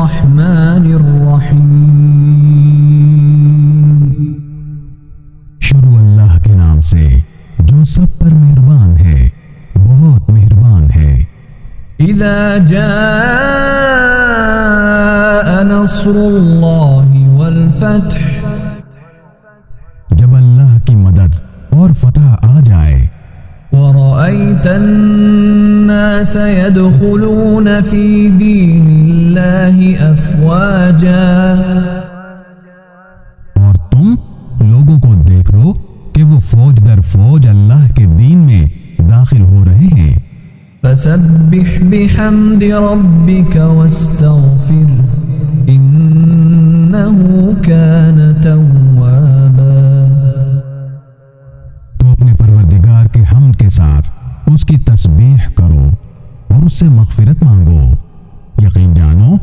الرحمن الرحیم۔ شروع اللہ کے نام سے جو سب پر مہربان ہے، بہت مہربان ہے۔ اذا جاء نصر اللہ والفتح، جب اللہ کی مدد اور فتح آ جائے، ورأيت الناس يدخلون في دين الله أفواجا، اور تم لوگوں کو دیکھ لو کہ وہ فوج در فوج اللہ کے دین میں داخل ہو رہے ہیں۔ فسبح بحمد ربك واستغفر إنه كان توابا۔ تو اپنے پروردگار کے حمد کے ساتھ اس کی تسبیح کرو اور اس سے مغفرت مانگو، یقین جانو